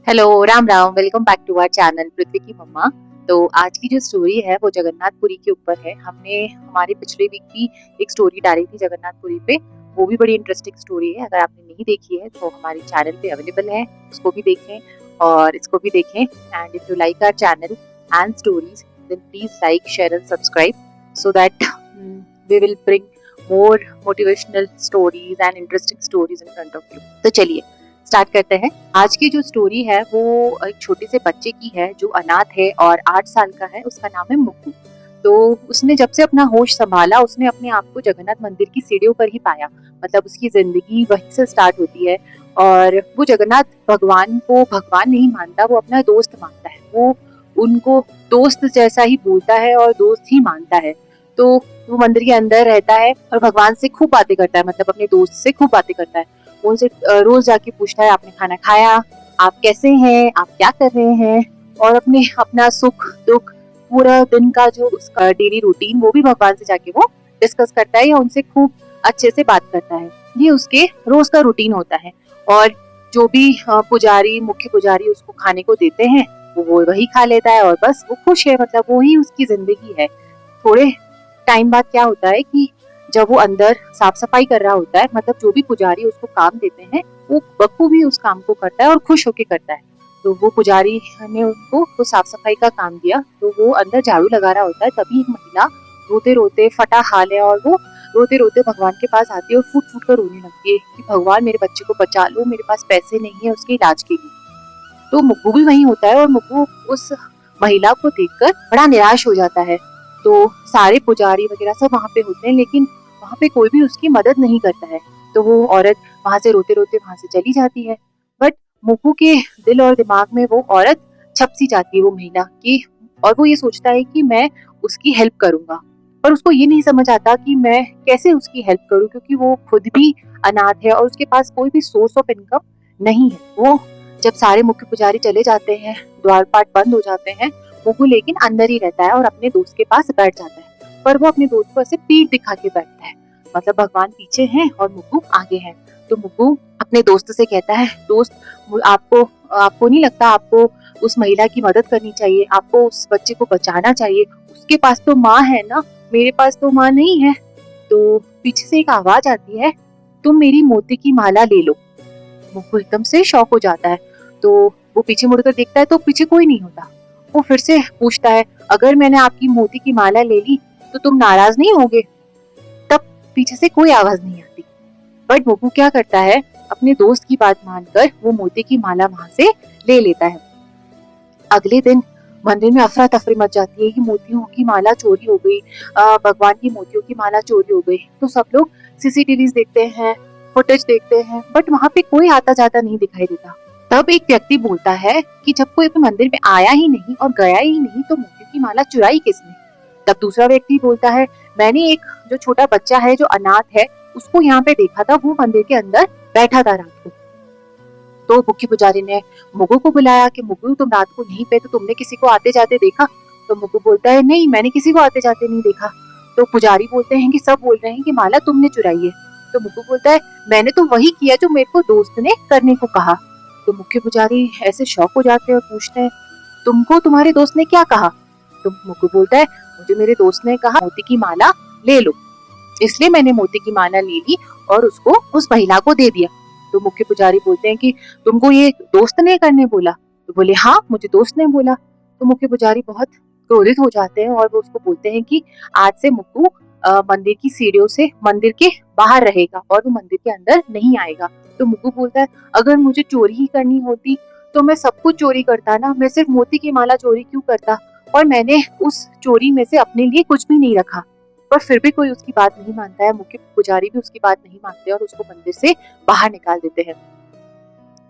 Hello, Ram Ram. Welcome back to our channel Prithvi की मम्मा। तो आज की जो स्टोरी है वो जगन्नाथपुरी के ऊपर है। हमने हमारे पिछले वीक भी एक स्टोरी डाली थी जगन्नाथपुरी पे। वो भी बड़ी इंटरेस्टिंग स्टोरी है। अगर आपने नहीं देखी है तो हमारे चैनल पे अवेलेबल है, उसको भी देखें और इसको भी देखें। And if you like our channel and stories then please like, share and subscribe so that we will bring more motivational stories and interesting stories in front of you. तो चलिए स्टार्ट करते हैं। आज की जो स्टोरी है वो एक छोटे से बच्चे की है जो अनाथ है और 8 साल का है। उसका नाम है मुक्कू। तो उसने जब से अपना होश संभाला उसने अपने आप को जगन्नाथ मंदिर की सीढ़ियों पर ही पाया। मतलब उसकी जिंदगी वहीं से स्टार्ट होती है। और वो जगन्नाथ भगवान को भगवान नहीं मानता, वो अपना दोस्त मानता है। वो उनको दोस्त जैसा ही बोलता है और दोस्त ही मानता है। तो वो मंदिर के अंदर रहता है और भगवान से खूब बातें करता है, मतलब अपने दोस्त से खूब बातें करता है। वो उनसे रोज जाके पूछता है आपने खाना खाया, आप कैसे हैं, आप क्या कर रहे हैं, और अपने अपना सुख दुख पूरा दिन का जो उसका डेली रूटीन वो भी भगवान से जाके वो डिस्कस करता है या उनसे खूब अच्छे से बात करता है। ये उसके रोज का रूटीन होता है। और जो भी पुजारी, मुख्य पुजारी उसको खाने को देते हैं वो वही खा लेता है और बस वो खुश है। मतलब वो ही उसकी जिंदगी है। थोड़े टाइम बाद क्या होता है कि जब वो अंदर साफ सफाई कर रहा होता है, मतलब जो भी पुजारी उसको काम देते हैं वो बखूबी उस काम को करता है और खुश होकर करता है। तो वो पुजारी ने उनको तो साफ सफाई का काम दिया, तो वो अंदर झाड़ू लगा रहा होता है। तभी एक महिला रोते रोते, फटा हाल है, और वो रोते रोते भगवान के पास आती है और फूट फूट कर रोने लगती है कि भगवान मेरे बच्चे को बचा लो, मेरे पास पैसे नहीं है उसके इलाज के लिए। तो मुग्गू भी वहीं होता है और मुग्गू उस महिला को देखकर बड़ा निराश हो जाता है। तो सारे पुजारी वगैरह सब वहाँ पे होते हैं लेकिन वहाँ पे कोई भी उसकी मदद नहीं करता है। तो वो औरत वहाँ से रोते रोते वहाँ से चली जाती है। बट मुग्गू के दिल और दिमाग में वो औरत छप सी जाती है, वो महिला की। और वो ये सोचता है कि मैं उसकी हेल्प करूंगा। पर उसको ये नहीं समझ आता कि मैं कैसे उसकी हेल्प करूं, क्योंकि वो खुद भी अनाथ है और उसके पास कोई भी सोर्स ऑफ इनकम नहीं है। वो जब सारे मुख्य पुजारी चले जाते हैं, द्वारपाट बंद हो जाते हैं, मुगु लेकिन अंदर ही रहता है और अपने दोस्त के पास बैठ जाता है। पर वो अपने दोस्त को ऐसे पीठ दिखा के बैठता है, मतलब भगवान पीछे हैं और मुगु आगे है। तो मुगु अपने दोस्त से कहता है, दोस्त आपको आपको नहीं लगता आपको उस महिला की मदद करनी चाहिए, आपको उस बच्चे को बचाना चाहिए, उसके पास तो माँ है ना, मेरे पास तो माँ नहीं है। तो पीछे से एक आवाज आती है, तुम मेरी मोती की माला ले लो। मुग्गू एकदम से शॉक हो जाता है। तो वो पीछे मुड़कर देखता है तो पीछे कोई नहीं होता। वो फिर से पूछता है, अगर मैंने आपकी मोती की माला ले ली तो तुम नाराज नहीं होगे? तब पीछे से कोई आवाज नहीं आती। बट मुग्गू क्या करता है, अपने दोस्त की बात मानकर वो मोती की माला वहां से ले लेता है। अगले दिन मंदिर में अफरा तफरी मच जाती है कि मोतियों की माला चोरी हो गई, भगवान की मोतियों की माला चोरी हो गई। तो सब लोग सीसीटीवी देखते हैं, फुटेज देखते हैं, बट वहां पे कोई आता जाता नहीं दिखाई देता। तब एक व्यक्ति बोलता है कि जब कोई अपने मंदिर में आया ही नहीं और गया ही नहीं तो मोतियों की माला चुराई किसने? तब दूसरा व्यक्ति बोलता है, मैंने एक जो छोटा बच्चा है जो अनाथ है उसको यहाँ पे देखा था, वो मंदिर के अंदर बैठा था रात को। तो मुख्य पुजारी ने मुगु को बुलाया कि मुगु तुम रात को यहीं पे, तो तुमने किसी को आते जाते देखा? तो मुगु बोलता है, नहीं मैंने किसी को आते जाते नहीं देखा। तो पुजारी बोलते हैं कि सब बोल रहे हैं कि माला तुमने चुराई है। तो मुगु बोलता है, मैंने तो वही किया जो मेरे को दोस्त ने करने को कहा। तो मुख्य पुजारी ऐसे शॉक हो जाते हैं और पूछते हैं, तुमको तुम्हारे दोस्त ने क्या कहा? तो मुगु बोलता है, मुझे मेरे दोस्त ने कहा मोती की माला ले लो, इसलिए मैंने मोती की माला ले ली और उसको उस महिला को दे दिया। तो मुख्य पुजारी बोलते हैं कि तुमको ये दोस्त ने करने बोला? तो बोले हाँ मुझे दोस्त ने बोला। तो मुख्य पुजारी बहुत क्रोधित हो जाते हैं और वो उसको बोलते हैं कि आज से मुक्कू मंदिर की सीढ़ियों से मंदिर के बाहर रहेगा और वो मंदिर के अंदर नहीं आएगा। तो मुक्कू बोलता है, अगर मुझे चोरी ही करनी होती तो मैं सब कुछ चोरी करता ना, मैं सिर्फ मोती की माला चोरी क्यों करता? और मैंने उस चोरी में से अपने लिए कुछ भी नहीं रखा। पर फिर भी कोई उसकी बात नहीं मानता है, मुख्य पुजारी भी उसकी बात नहीं मानते और उसको मंदिर से बाहर निकाल देते हैं।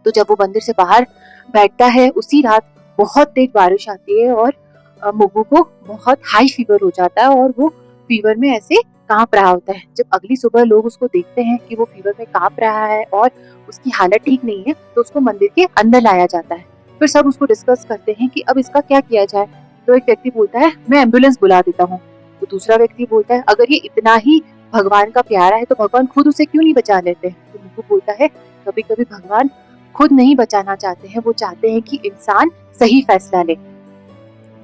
तो जब वो मंदिर से बाहर बैठता है उसी रात बहुत तेज बारिश आती है और मुग्गू को बहुत हाई फीवर हो जाता है और वो फीवर में ऐसे कांप रहा होता है। जब अगली सुबह लोग उसको देखते हैं कि वो फीवर में कांप रहा है और उसकी हालत ठीक नहीं है तो उसको मंदिर के अंदर लाया जाता है। फिर सब उसको डिस्कस करते हैं कि अब इसका क्या किया जाए। तो एक व्यक्ति बोलता है, मैं एम्बुलेंस बुला देता हूँ। तो दूसरा व्यक्ति बोलता है, अगर ये इतना ही भगवान का प्यारा है तो भगवान खुद उसे क्यों नहीं बचा लेते? तो मुग्गू बोलता है, कभी कभी भगवान खुद नहीं बचाना चाहते हैं, वो चाहते हैं कि इंसान सही फैसला ले।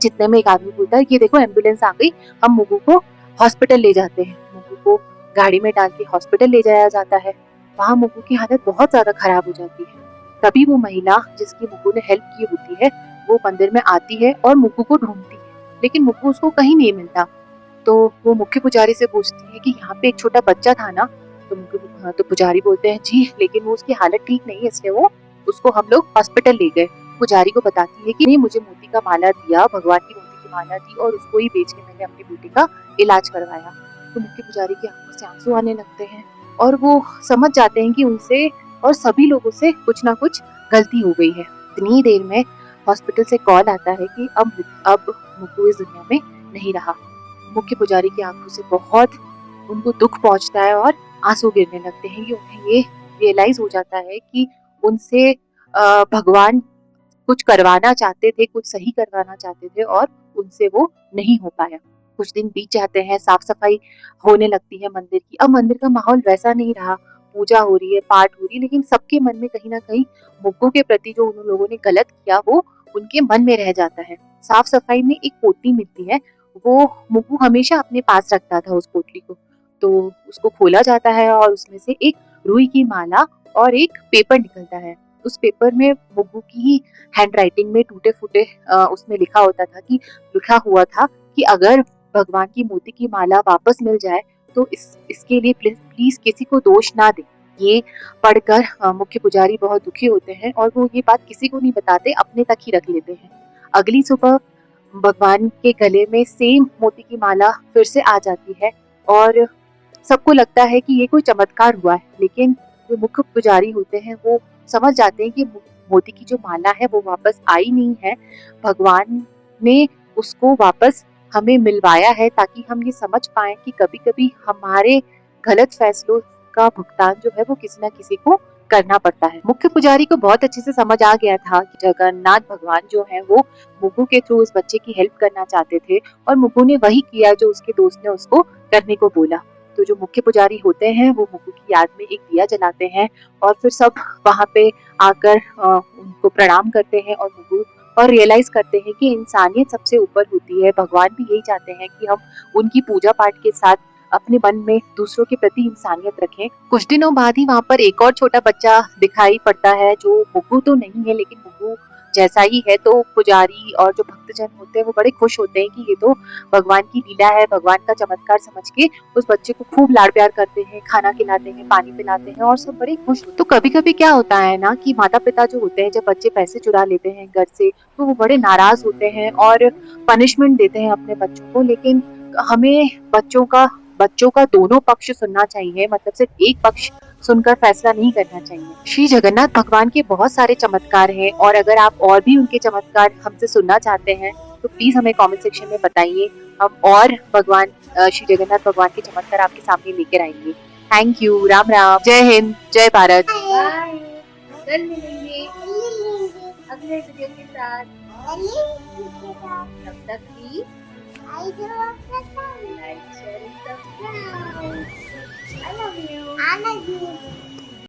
जितने में एक आदमी बोलता है, ये देखो एम्बुलेंस आ गई, हम मुगू को हॉस्पिटल ले जाते हैं। मुगू को गाड़ी में डाल के हॉस्पिटल ले जाया जाता है। वहाँ मुगू की हालत बहुत ज्यादा खराब हो जाती है। तभी वो महिला जिसकी मुगू ने हेल्प की होती है, वो मंदिर में आती है और मुगू को ढूंढती है, लेकिन मुगू उसको कहीं नहीं मिलता। तो वो मुख्य पुजारी से पूछती है कि यहाँ पे एक छोटा बच्चा था ना। तो पुजारी बोलते हैं जी, लेकिन वो उसकी हालत ठीक नहीं है, इसलिए वो उसको हम लोग हॉस्पिटल ले गए। पुजारी को बताती है कि नहीं, मुझे मोती का माला दिया, भगवान की मोती की माला दी और उसको ही बेच के मैंने अपनी बेटी का इलाज करवाया। तो मुख्य पुजारी की आंखों से आंसू आने लगते हैं और वो समझ जाते हैं कि उनसे और सभी लोगों से कुछ ना कुछ गलती हो गई है। इतनी देर में हॉस्पिटल से कॉल आता है कि अब मुक्कू इस दुनिया में नहीं रहा। मुख्य पुजारी की आंखों से बहुत उनको दुख पहुंचता है और आंसू गिरने लगते हैं कि उन्हें ये रियलाइज हो जाता है कि उनसे भगवान कुछ करवाना चाहते थे, कुछ सही करवाना चाहते थे और उनसे वो नहीं हो पाया। कुछ दिन बीत जाते हैं, साफ सफाई होने लगती है मंदिर की। अब मंदिर का माहौल वैसा नहीं रहा, पूजा हो रही है, पाठ हो रही है, लेकिन सबके मन में कहीं ना कहीं मुग्गों के प्रति जो उन लोगों ने गलत किया वो उनके मन में रह जाता है। साफ सफाई में एक पोटली मिलती है, वो मुग्गू हमेशा अपने पास रखता था उस पोटली को। तो उसको खोला जाता है और उसमें से एक रुई की माला और एक पेपर निकलता है। उस पेपर में मुग्गू की ही हैंड राइटिंग में टूटे फूटे उसमें लिखा हुआ था कि अगर भगवान की मोती की माला वापस मिल जाए तो इसके लिए प्लीज किसी को दोष ना दे। ये पढ़कर मुख्य पुजारी बहुत दुखी होते हैं और वो ये बात किसी को नहीं बताते, अपने तक ही रख लेते हैं। अगली सुबह भगवान के गले में सेम मोती की माला फिर से आ जाती है और सबको लगता है कि ये कोई चमत्कार हुआ है, लेकिन जो मुख्य पुजारी होते हैं वो समझ जाते हैं कि मोती की जो माला है वो वापस आई नहीं है। भगवान ने उसको वापस हमें मिलवाया है ताकि हम ये समझ पाए कि कभी-कभी हमारे गलत फैसलों का भुगतान जो है वो किसी ना किसी को करना पड़ता है। मुख्य पुजारी को बहुत अच्छे से समझ आ गया था कि जगन्नाथ भगवान जो है वो मुग्गू के थ्रू उस बच्चे की हेल्प करना चाहते थे और मुग्गू ने वही किया जो उसके दोस्त ने उसको करने को बोला। तो जो मुख्य पुजारी होते हैं वो मुग्गू की याद में एक दिया जलाते हैं और फिर सब वहाँ पे आकर उनको प्रणाम करते हैं और मुग्गू और रियलाइज करते हैं कि इंसानियत सबसे ऊपर होती है। भगवान भी यही चाहते हैं कि हम उनकी पूजा पाठ के साथ अपने मन में दूसरों के प्रति इंसानियत रखें। कुछ दिनों बाद ही वहाँ पर एक और छोटा बच्चा दिखाई पड़ता है जो मुग्गू तो नहीं है लेकिन मुग्गू जैसा ही है। तो पुजारी और जो भक्तजन होते हैं वो बड़े खुश होते हैं कि ये तो भगवान की लीला है, भगवान का चमत्कार समझ के उस बच्चे को खूब लाड़ प्यार करते हैं, खाना खिलाते हैं, पानी पिलाते हैं और सब बड़े खुश होते हैं। तो कभी कभी क्या होता है ना कि माता पिता जो होते हैं जब बच्चे पैसे चुरा लेते हैं घर से तो वो बड़े नाराज होते हैं और पनिशमेंट देते हैं अपने बच्चों को, लेकिन हमें बच्चों का दोनों पक्ष सुनना चाहिए, मतलब सिर्फ एक पक्ष सुनकर फैसला नहीं करना चाहिए। श्री जगन्नाथ भगवान के बहुत सारे चमत्कार हैं और अगर आप और भी उनके चमत्कार हमसे सुनना चाहते हैं तो प्लीज हमें कमेंट सेक्शन में बताइए। हम और भगवान श्री जगन्नाथ भगवान के चमत्कार आपके सामने लेकर आएंगे। Thank you. राम राम। जय हिंद। जय भारत। बाय। कल मिलेंगे अगले वीडियो के साथ। तब तक की like share and subscribe. I love you.